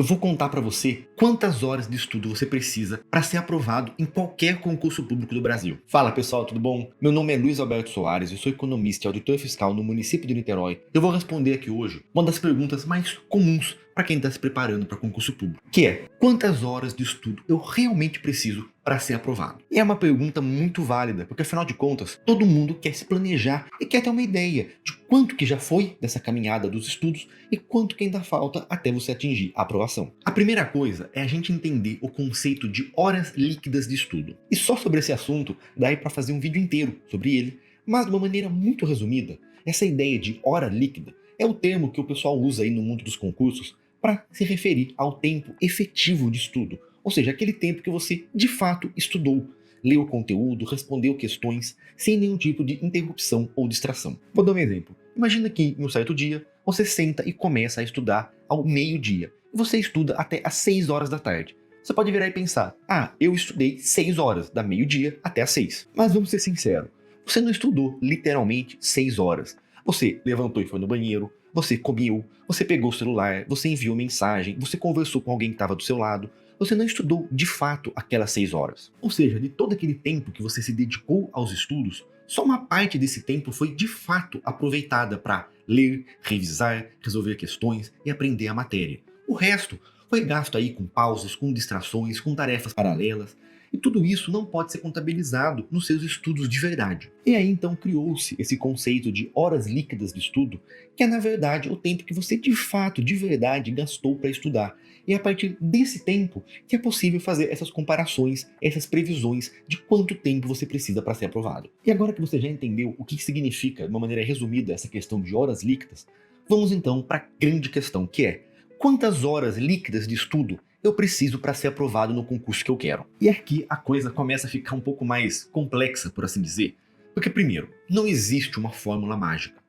eu vou contar para você quantas horas de estudo você precisa para ser aprovado em qualquer concurso público do Brasil. Fala pessoal, tudo bom? Meu nome é Luiz Alberto Soares, eu sou economista e auditor fiscal no município de Niterói. Eu vou responder aqui hoje uma das perguntas mais comuns para quem está se preparando para concurso público, que é: quantas horas de estudo eu realmente preciso para ser aprovado? E é uma pergunta muito válida, porque afinal de contas, todo mundo quer se planejar e quer ter uma ideia de quanto que já foi dessa caminhada dos estudos e quanto que ainda falta até você atingir a aprovação. A primeira coisa é a gente entender o conceito de horas líquidas de estudo. E só sobre esse assunto dá para fazer um vídeo inteiro sobre ele, mas de uma maneira muito resumida, essa ideia de hora líquida é o termo que o pessoal usa aí no mundo dos concursos para se referir ao tempo efetivo de estudo, ou seja, aquele tempo que você de fato estudou, leu o conteúdo, respondeu questões, sem nenhum tipo de interrupção ou distração. Vou dar um exemplo. Imagina que em um certo dia você senta e começa a estudar ao meio-dia. E você estuda até às 6 horas da tarde. Você pode virar e pensar: eu estudei 6 horas, da meio-dia até às 6. Mas vamos ser sinceros, você não estudou literalmente 6 horas. Você levantou e foi no banheiro, você comeu, você pegou o celular, você enviou mensagem, você conversou com alguém que estava do seu lado. Você não estudou de fato aquelas 6 horas. Ou seja, de todo aquele tempo que você se dedicou aos estudos, só uma parte desse tempo foi de fato aproveitada para ler, revisar, resolver questões e aprender a matéria. O resto foi gasto aí com pausas, com distrações, com tarefas paralelas, e tudo isso não pode ser contabilizado nos seus estudos de verdade. E aí então criou-se esse conceito de horas líquidas de estudo, que é na verdade o tempo que você de fato, de verdade, gastou para estudar. E é a partir desse tempo que é possível fazer essas comparações, essas previsões de quanto tempo você precisa para ser aprovado. E agora que você já entendeu o que significa, de uma maneira resumida, essa questão de horas líquidas, vamos então para a grande questão, que é: quantas horas líquidas de estudo eu preciso para ser aprovado no concurso que eu quero? E aqui a coisa começa a ficar um pouco mais complexa, por assim dizer. Porque, primeiro, não existe uma fórmula mágica.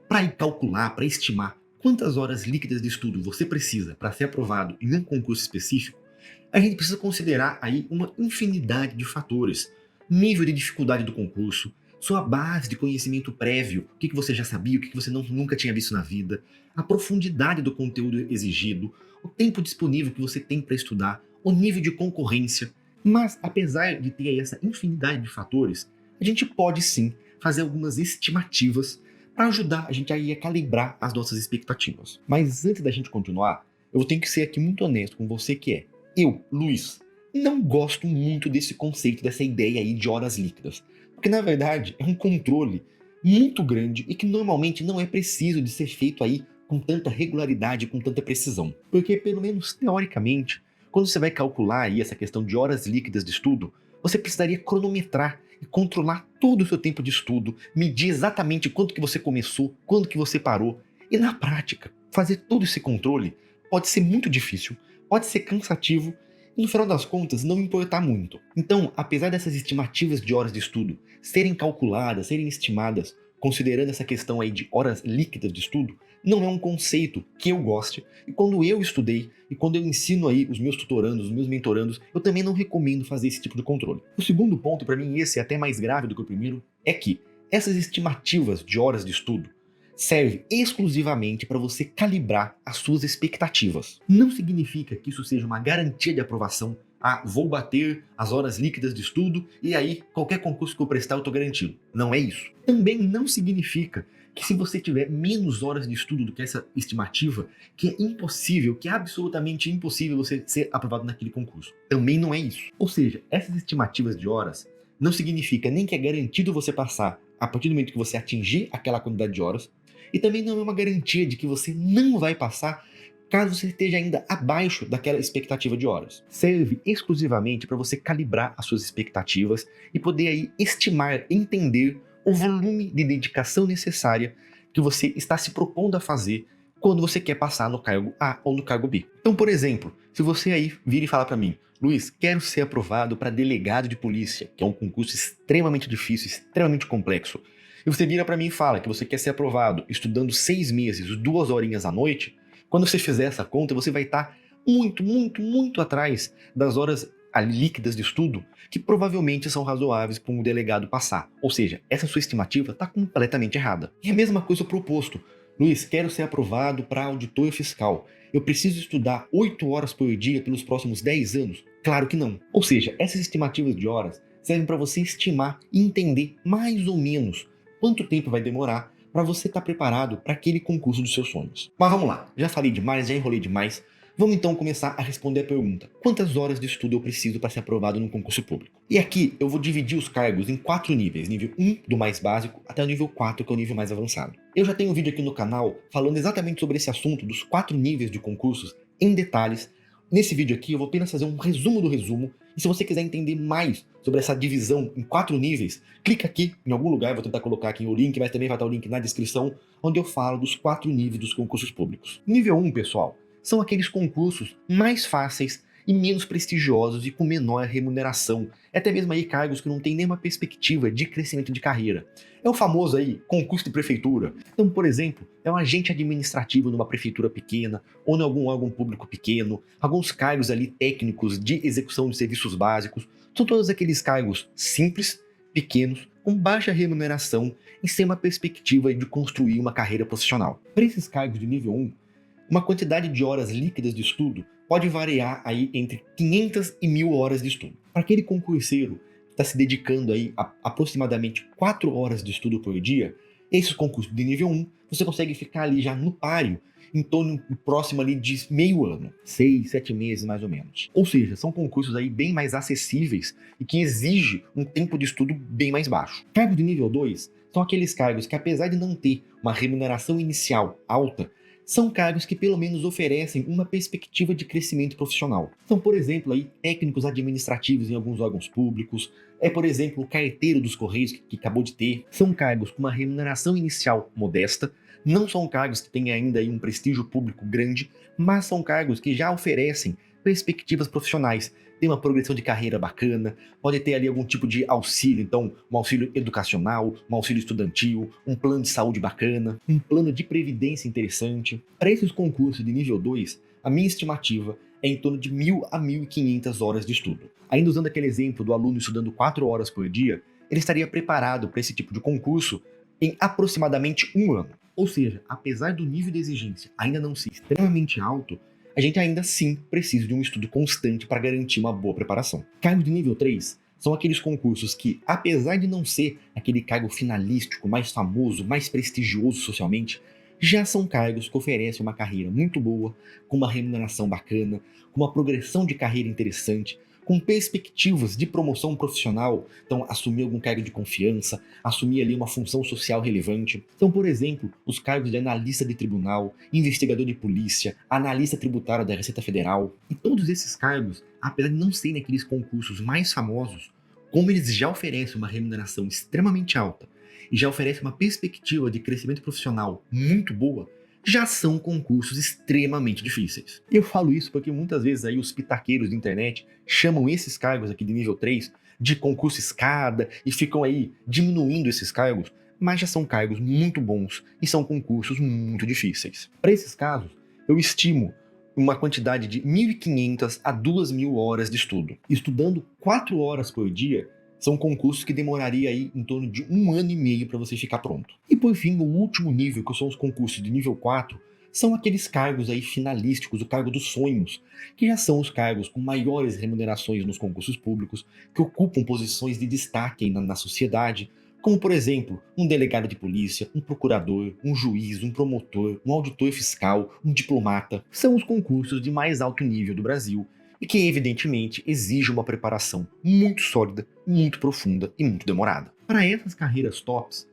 Para calcular, para estimar quantas horas líquidas de estudo você precisa para ser aprovado em um concurso específico, a gente precisa considerar aí uma infinidade de fatores. Nível de dificuldade do concurso, sua base de conhecimento prévio, o que você já sabia, o que você nunca tinha visto na vida, a profundidade do conteúdo exigido, o tempo disponível que você tem para estudar, o nível de concorrência. Mas, apesar de ter essa infinidade de fatores, a gente pode sim fazer algumas estimativas para ajudar a gente a calibrar as nossas expectativas. Mas antes da gente continuar, eu tenho que ser aqui muito honesto com você, que é: eu, Luiz, não gosto muito desse conceito, dessa ideia aí de horas líquidas. Porque na verdade é um controle muito grande e que normalmente não é preciso de ser feito aí com tanta regularidade, com tanta precisão. Porque pelo menos teoricamente, quando você vai calcular aí essa questão de horas líquidas de estudo, você precisaria cronometrar e controlar todo o seu tempo de estudo, medir exatamente quanto que você começou, quando que você parou. E na prática, fazer todo esse controle pode ser muito difícil, pode ser cansativo e no final das contas não importar muito. Então, apesar dessas estimativas de horas de estudo serem calculadas, serem estimadas, considerando essa questão aí de horas líquidas de estudo, não é um conceito que eu goste. E quando eu estudei e quando eu ensino aí os meus tutorandos, os meus mentorandos, eu também não recomendo fazer esse tipo de controle. O segundo ponto, para mim esse é até mais grave do que o primeiro, é que essas estimativas de horas de estudo serve exclusivamente para você calibrar as suas expectativas. Não significa que isso seja uma garantia de aprovação. Vou bater as horas líquidas de estudo e aí qualquer concurso que eu prestar eu estou garantido. Não é isso. Também não significa que se você tiver menos horas de estudo do que essa estimativa, que é impossível, que é absolutamente impossível você ser aprovado naquele concurso. Também não é isso. Ou seja, essas estimativas de horas não significa nem que é garantido você passar a partir do momento que você atingir aquela quantidade de horas, e também não é uma garantia de que você não vai passar caso você esteja ainda abaixo daquela expectativa de horas. Serve exclusivamente para você calibrar as suas expectativas e poder aí estimar, entender o volume de dedicação necessária que você está se propondo a fazer quando você quer passar no cargo A ou no cargo B. Então, por exemplo, se você aí vira e fala para mim: Luiz, quero ser aprovado para delegado de polícia, que é um concurso extremamente difícil, extremamente complexo, e você vira para mim e fala que você quer ser aprovado estudando 6 meses, 2 horinhas à noite, quando você fizer essa conta, você vai estar muito atrás das horas líquidas de estudo, que provavelmente são razoáveis para um delegado passar. Ou seja, essa sua estimativa está completamente errada. E a mesma coisa para o oposto. Luiz, quero ser aprovado para auditor fiscal. Eu preciso estudar 8 horas por dia pelos próximos 10 anos? Claro que não. Ou seja, essas estimativas de horas servem para você estimar e entender mais ou menos quanto tempo vai demorar para você estar preparado para aquele concurso dos seus sonhos. Mas vamos lá, já falei demais, já enrolei demais. Vamos então começar a responder a pergunta: quantas horas de estudo eu preciso para ser aprovado num concurso público? E aqui eu vou dividir os cargos em 4 níveis: nível 1, do mais básico, até o nível 4, que é o nível mais avançado. Eu já tenho um vídeo aqui no canal falando exatamente sobre esse assunto dos 4 níveis de concursos em detalhes. Nesse vídeo aqui eu vou apenas fazer um resumo do resumo, e se você quiser entender mais sobre essa divisão em 4 níveis, clica aqui em algum lugar, vou tentar colocar aqui o link, mas também vai estar o link na descrição, onde eu falo dos 4 níveis dos concursos públicos. Nível 1, pessoal, são aqueles concursos mais fáceis e menos prestigiosos e com menor remuneração. Até mesmo aí cargos que não têm nenhuma perspectiva de crescimento de carreira. É o famoso aí concurso de prefeitura. Então, por exemplo, é um agente administrativo numa prefeitura pequena ou em algum órgão público pequeno, alguns cargos ali técnicos de execução de serviços básicos. São todos aqueles cargos simples, pequenos, com baixa remuneração e sem uma perspectiva de construir uma carreira profissional. Para esses cargos de nível 1, uma quantidade de horas líquidas de estudo pode variar aí entre 500 e 1.000 horas de estudo. Para aquele concurseiro que está se dedicando aí a aproximadamente 4 horas de estudo por dia, esses concursos de nível 1, você consegue ficar ali já no páreo, em torno próximo ali de meio ano, 6, 7 meses mais ou menos. Ou seja, são concursos aí bem mais acessíveis e que exigem um tempo de estudo bem mais baixo. Cargos de nível 2 são aqueles cargos que, apesar de não ter uma remuneração inicial alta, são cargos que pelo menos oferecem uma perspectiva de crescimento profissional. São, por exemplo, aí, técnicos administrativos em alguns órgãos públicos, por exemplo, o carteiro dos Correios que acabou de ter. São cargos com uma remuneração inicial modesta, não são cargos que têm ainda aí um prestígio público grande, mas são cargos que já oferecem perspectivas profissionais, tem uma progressão de carreira bacana, pode ter ali algum tipo de auxílio, então um auxílio educacional, um auxílio estudantil, um plano de saúde bacana, um plano de previdência interessante. Para esses concursos de nível 2, a minha estimativa é em torno de 1.000 a 1.500 horas de estudo. Ainda usando aquele exemplo do aluno estudando 4 horas por dia, ele estaria preparado para esse tipo de concurso em aproximadamente 1 ano. Ou seja, apesar do nível de exigência ainda não ser extremamente alto, a gente ainda assim precisa de um estudo constante para garantir uma boa preparação. Cargos de nível 3 são aqueles concursos que, apesar de não ser aquele cargo finalístico mais famoso, mais prestigioso socialmente, já são cargos que oferecem uma carreira muito boa, com uma remuneração bacana, com uma progressão de carreira interessante, com perspectivas de promoção profissional, então assumir algum cargo de confiança, assumir ali uma função social relevante. São, por exemplo, os cargos de analista de tribunal, investigador de polícia, analista tributário da Receita Federal. E todos esses cargos, apesar de não serem aqueles concursos mais famosos, como eles já oferecem uma remuneração extremamente alta e já oferecem uma perspectiva de crescimento profissional muito boa, já são concursos extremamente difíceis. E eu falo isso porque muitas vezes aí os pitaqueiros de internet chamam esses cargos aqui de nível 3 de concurso escada e ficam aí diminuindo esses cargos, mas já são cargos muito bons e são concursos muito difíceis. Para esses casos, eu estimo uma quantidade de 1.500 a 2.000 horas de estudo. Estudando 4 horas por dia, são concursos que demoraria aí em torno de 1 ano e meio para você ficar pronto. E por fim, o último nível, que são os concursos de nível 4, são aqueles cargos aí finalísticos, o cargo dos sonhos, que já são os cargos com maiores remunerações nos concursos públicos, que ocupam posições de destaque aí na sociedade, como por exemplo, um delegado de polícia, um procurador, um juiz, um promotor, um auditor fiscal, um diplomata. São os concursos de mais alto nível do Brasil, e que evidentemente exige uma preparação muito sólida, muito profunda e muito demorada. Para essas carreiras tops,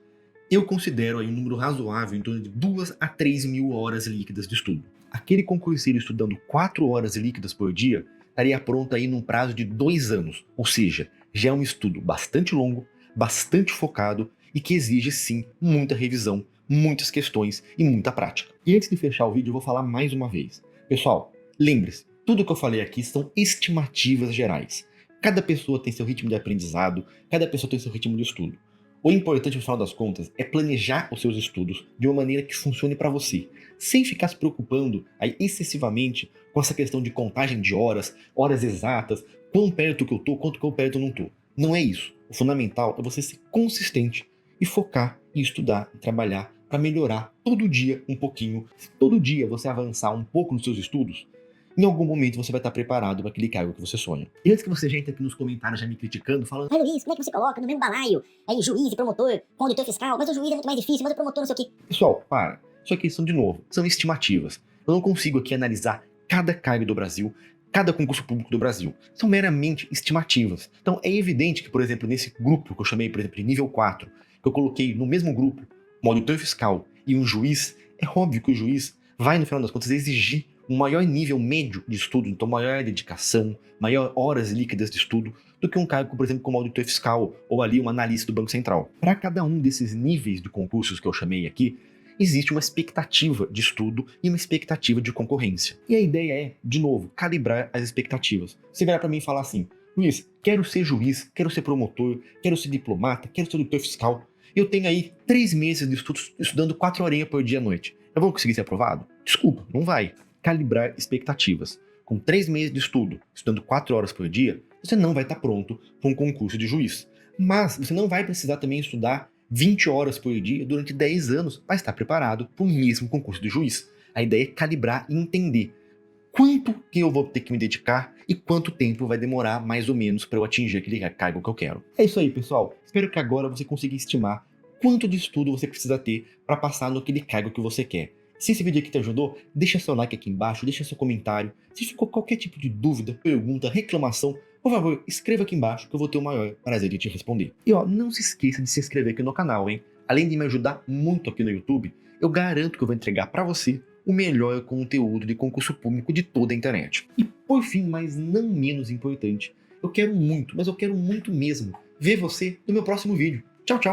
eu considero aí um número razoável em torno de 2 a 3.000 horas líquidas de estudo. Aquele concurseiro estudando 4 horas líquidas por dia estaria pronto aí num prazo de 2 anos, ou seja, já é um estudo bastante longo, bastante focado e que exige sim muita revisão, muitas questões e muita prática. E antes de fechar o vídeo eu vou falar mais uma vez. Pessoal, lembre-se, tudo que eu falei aqui são estimativas gerais. Cada pessoa tem seu ritmo de aprendizado, cada pessoa tem seu ritmo de estudo. O importante, no final das contas, é planejar os seus estudos de uma maneira que funcione para você, sem ficar se preocupando aí excessivamente com essa questão de contagem de horas, horas exatas, quão perto que eu tô, quanto quão perto eu não tô. Não é isso. O fundamental é você ser consistente e focar em estudar e trabalhar para melhorar todo dia um pouquinho. Se todo dia você avançar um pouco nos seus estudos, em algum momento você vai estar preparado para aquele cargo que você sonha. E antes que você já entre aqui nos comentários já me criticando, falando: Ai, Luiz, como é que você coloca no mesmo balaio juiz e promotor com auditor fiscal? Mas o juiz é muito mais difícil, mas o promotor não sei o quê. pessoal, para. Isso aqui são, de novo, são estimativas. Eu não consigo aqui analisar cada cargo do Brasil, cada concurso público do Brasil. São meramente estimativas. Então é evidente que, por exemplo, nesse grupo que eu chamei, por exemplo, de nível 4, que eu coloquei no mesmo grupo um auditor fiscal e um juiz, é óbvio que o juiz vai, no final das contas, exigir um maior nível médio de estudo, então maior dedicação, maior horas líquidas de estudo, do que um cargo, por exemplo, como auditor fiscal ou ali um analista do Banco Central. Para cada um desses níveis de concursos que eu chamei aqui, existe uma expectativa de estudo e uma expectativa de concorrência. E a ideia é, de novo, calibrar as expectativas. Você virar para mim e falar assim: Luiz, quero ser juiz, quero ser promotor, quero ser diplomata, quero ser auditor fiscal. Eu tenho aí 3 meses de estudo, estudando 4 horinhas por dia à noite. Eu vou conseguir ser aprovado? Desculpa, não vai. Calibrar expectativas. Com 3 meses de estudo, estudando 4 horas por dia, você não vai estar pronto para um concurso de juiz. Mas você não vai precisar também estudar 20 horas por dia durante 10 anos para estar preparado para o mesmo concurso de juiz. A ideia é calibrar e entender quanto que eu vou ter que me dedicar e quanto tempo vai demorar mais ou menos para eu atingir aquele cargo que eu quero. É isso aí, pessoal. Espero que agora você consiga estimar quanto de estudo você precisa ter para passar naquele cargo que você quer. Se esse vídeo aqui te ajudou, deixa seu like aqui embaixo, deixa seu comentário. Se ficou qualquer tipo de dúvida, pergunta, reclamação, por favor, escreva aqui embaixo que eu vou ter o maior prazer de te responder. E ó, não se esqueça de se inscrever aqui no canal, hein? Além de me ajudar muito aqui no YouTube, eu garanto que eu vou entregar para você o melhor conteúdo de concurso público de toda a internet. E por fim, mas não menos importante, eu quero muito, mas eu quero muito mesmo, ver você no meu próximo vídeo. Tchau, tchau!